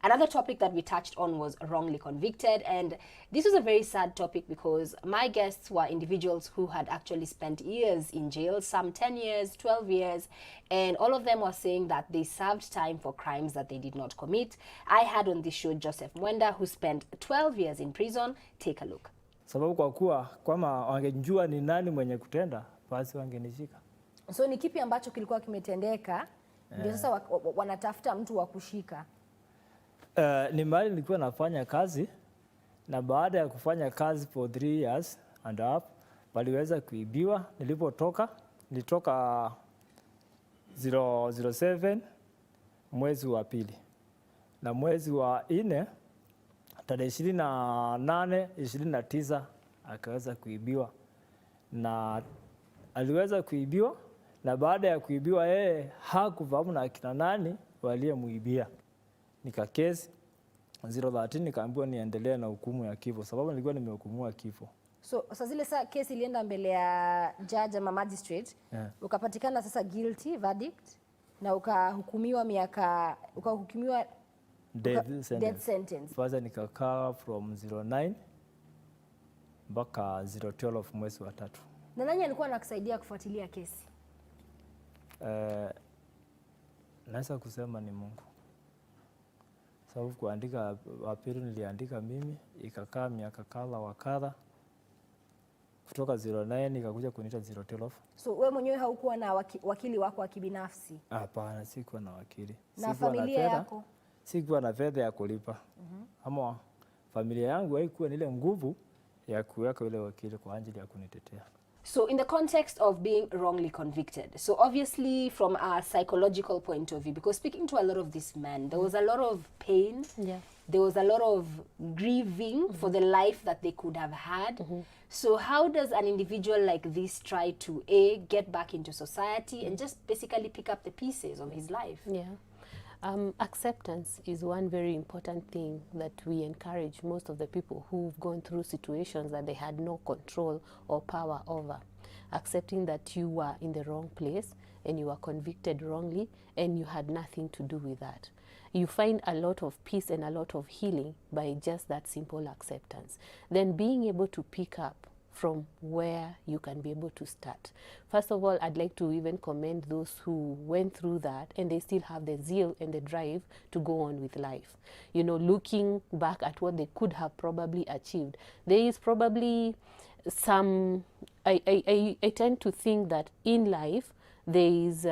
Another topic that we touched on was wrongly convicted, and this was a very sad topic because my guests were individuals who had actually spent years in jail, some 10 years, 12 years, and all of them were saying that they served time for crimes that they did not commit. I had on this show Joseph Mwenda, who spent 12 years in prison. Take a look. Sababu kwa kuwa kama wangejua ni nani mwenye kutenda, basi wangenishika. So ni kipi ambacho kilikuwa kimetendeka ndio sasa wanatafuta mtu wa kushika? Ni mahali nilikuwa nafanya kazi, na baada ya kufanya kazi for 3 years and a half waliweza kuibiwa. Nilitoka 007 mwezi wa pili, na mwezi wa 4 tarehe 28 29 akaweza kuibiwa, na aliweza kuibiwa, na baada ya kuibiwa yeye hakufahamu na akina nani waliyemuibia. Nikakesi 013, nikaambiwa niendelee na hukumu ya kifo sababu nilikuwa nimehukumiwa kifo. So sasa zile kesi ilienda mbele ya judge ama magistrate, ukapatikana sasa guilty verdict na ukahukumiwa death sentence. Kwanza nikakaa from 09 mpaka 012 mwezi wa 3. Na nani alikuwa anakusaidia kufuatilia kesi? Naweza kusema ni Mungu. Sababu kuandika wapili niliandika mimi, ikakaa miaka kadha wa kadha. Kutoka 09 ikakuja kuniita 012. So wewe mwenyewe haukuwa na wakili wako wa kibinafsi? Hapana, sikuwa na wakili. Na familia yako? Sikuwa na fedha ya kulipa. Ama familia yangu haikuwa ile nguvu ya kuweka ile wakili kwa ajili ya kunitetea. So in the context of being wrongly convicted, so obviously from a psychological point of view, because speaking to a lot of these men, there was a lot of pain, there was a lot of grieving for the life that they could have had. So how does an individual like this try to get back into society and just basically pick up the pieces of his life? Acceptance is one very important thing that we encourage most of the people who've gone through situations that they had no control or power over. Accepting that you were in the wrong place and you were convicted wrongly and you had nothing to do with that. You find a lot of peace and a lot of healing by just that simple acceptance. Then being able to pick up from where you can be able to start. First of all, I'd like to even commend those who went through that and they still have the zeal and the drive to go on with life. You know, looking back at what they could have probably achieved, there is probably some, I tend to think that in life there is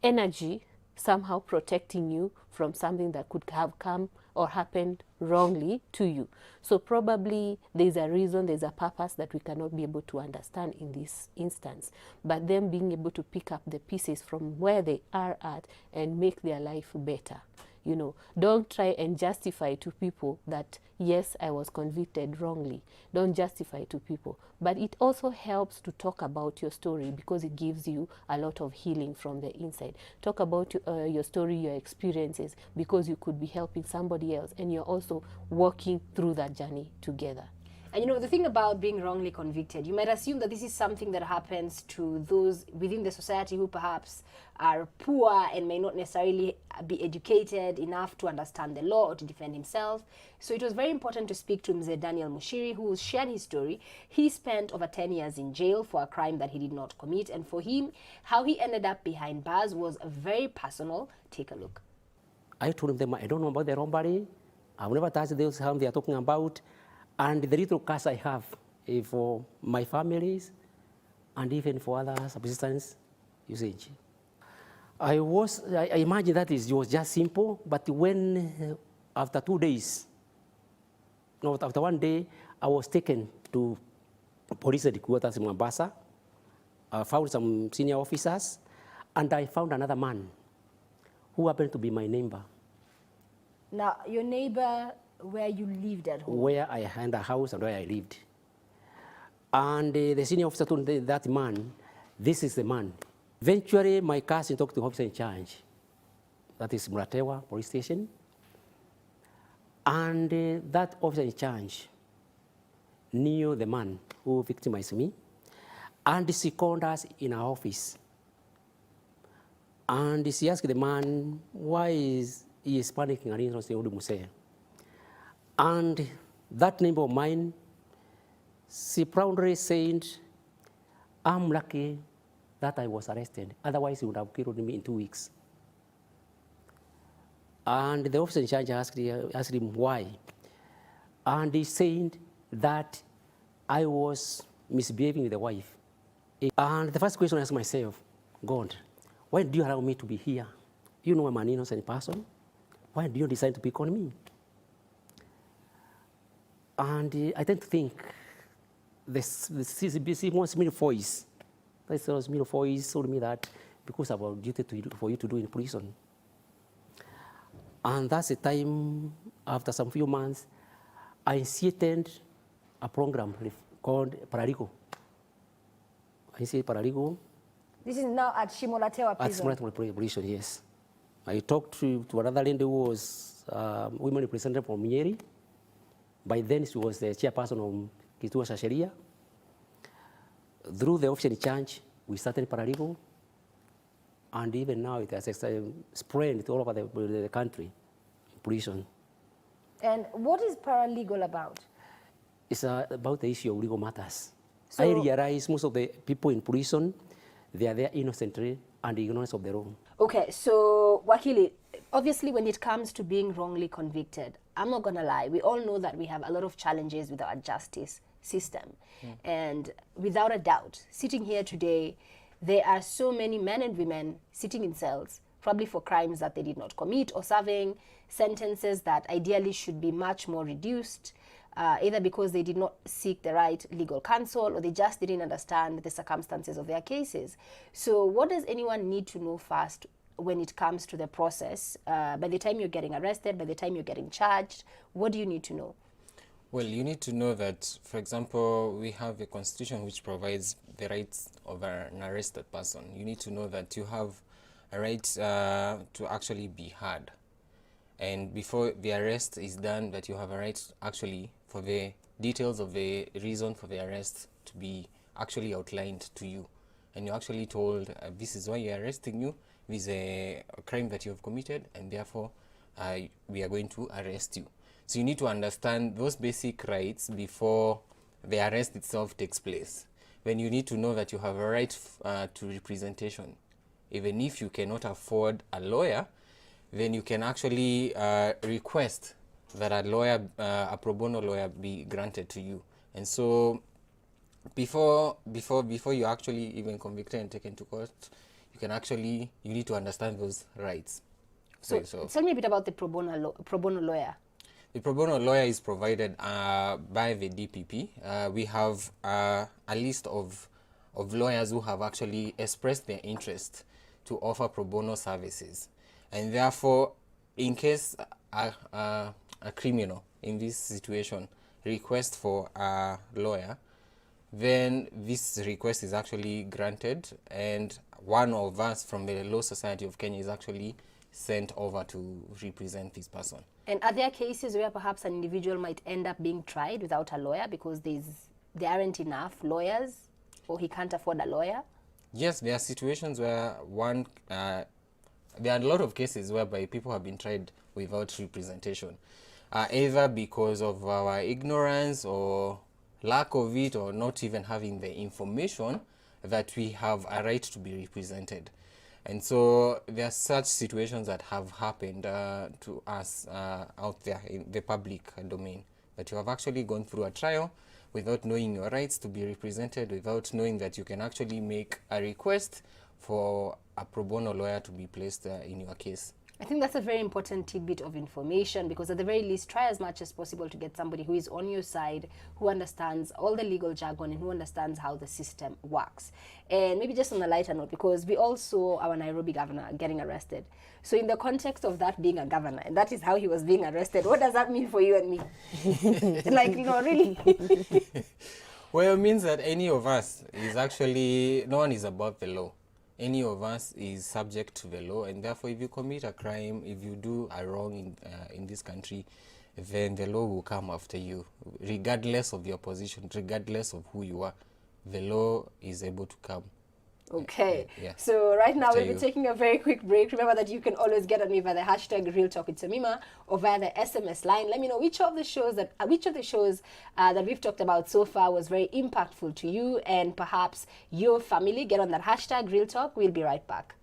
energy somehow protecting you from something that could have come or happened wrongly to you. So probably there's a reason, there's a purpose that we cannot be able to understand in this instance. But them being able to pick up the pieces from where they are at and make their life better. You know, don't try and justify to people that, yes, I was convicted wrongly. Don't justify to people. But it also helps to talk about your story because it gives you a lot of healing from the inside. Talk about your story, your experiences, because you could be helping somebody else and you're also walking through that journey together. And you know, the thing about being wrongly convicted, you might assume that this is something that happens to those within the society who perhaps are poor and may not necessarily be educated enough to understand the law or to defend himself. So it was very important to speak to Mzee Daniel Mushiri, who shared his story. He spent over 10 years in jail for a crime that he did not commit. And for him, how he ended up behind bars was very personal. Take a look. I told them, I don't know about the robbery. I've never touched those harm they are talking about. And the little cash I have for my families and even for other subsistence usage. I imagine that it was just simple, but when after 2 days, no, after 1 day, I was taken to police headquarters in Mombasa. I found some senior officers, and I found another man who happened to be my neighbor. Now, your neighbor where you lived at home? Where I had a house and where I lived. And the senior officer told that man, this is the man. Eventually, my cousin talked to the officer in charge. That is Muratewa police station. And that officer in charge knew the man who victimized me. And she called us in our office. And she asked the man, why is he is panicking and he's not saying Muse. And that neighbor of mine, she proudly said, I'm lucky that I was arrested. Otherwise, he would have killed me in 2 weeks. And the officer in charge asked him why. And he said that I was misbehaving with the wife. And the first question I asked myself, God, why do you allow me to be here? You know I'm an innocent person. Why do you decide to pick on me? And I tend to think the small voice, that small voice told me that because of our duty for you to do in prison. And that's the time, after some few months, I initiated a program called Paralegal. I initiated Paralegal. This is now at Shimolatewa At prison. Shimolatewa prison, yes. I talked to another lady who was women representative from Nyeri. By then, she was the chairperson of Kituo cha Sheria. Through the officer in charge, we started Paralegal. And even now, it has spread all over the country, prison. And what is paralegal about? It's about the issue of legal matters. So, I realize most of the people in prison, they are there innocently and ignorance of the law. okay, so Wakili, obviously when it comes to being wrongly convicted, I'm not going to lie, we all know that we have a lot of challenges with our justice system. And without a doubt, sitting here today, there are so many men and women sitting in cells, probably for crimes that they did not commit or serving sentences that ideally should be much more reduced, either because they did not seek the right legal counsel or they just didn't understand the circumstances of their cases. So what does anyone need to know first when it comes to the process? By the time you're getting arrested, by the time you're getting charged, what do you need to know? Well, you need to know that, for example, we have a constitution which provides the rights of an arrested person. You need to know that you have a right to actually be heard. And before the arrest is done, that you have a right actually for the details of the reason for the arrest to be actually outlined to you. And you're actually told, this is why you're arresting you, this is a crime that you have committed, and therefore we are going to arrest you. So you need to understand those basic rights before the arrest itself takes place. Then you need to know that you have a right to representation. Even if you cannot afford a lawyer, then you can actually request that a lawyer, a pro bono lawyer, be granted to you. And so before you actually even convicted and taken to court, you need to understand those rights. So tell me a bit about the pro bono lawyer. The pro bono lawyer is provided by the DPP. We have a list of lawyers who have actually expressed their interest to offer pro bono services. And therefore, in case a criminal in this situation requests for a lawyer, then this request is actually granted, and one of us from the Law Society of Kenya is actually sent over to represent this person. And are there cases where perhaps an individual might end up being tried without a lawyer because there aren't enough lawyers, or he can't afford a lawyer? Yes, there are situations where there are a lot of cases whereby people have been tried without representation, either because of our ignorance or lack of it, or not even having the information that we have a right to be represented. And so there are such situations that have happened to us out there in the public domain, that you have actually gone through a trial without knowing your rights to be represented, without knowing that you can actually make a request for a pro bono lawyer to be placed in your case. I think that's a very important tidbit of information, because at the very least, try as much as possible to get somebody who is on your side, who understands all the legal jargon and who understands how the system works. And maybe just on a lighter note, because we all saw our Nairobi governor getting arrested. So in the context of that being a governor, and that is how he was being arrested, what does that mean for you and me? Like, really? Well, it means that any of us is actually, no one is above the law. Any of us is subject to the law, and therefore if you commit a crime, if you do a wrong in this country, then the law will come after you, regardless of your position, regardless of who you are. The law is able to come. Okay. Yeah. So right now After we'll be you. taking a very quick break. Remember that you can always get on me via the hashtag Real Talk with Samima or via the SMS line. Let me know which of the shows that we've talked about so far was very impactful to you and perhaps your family. Get on that hashtag Real Talk. We'll be right back.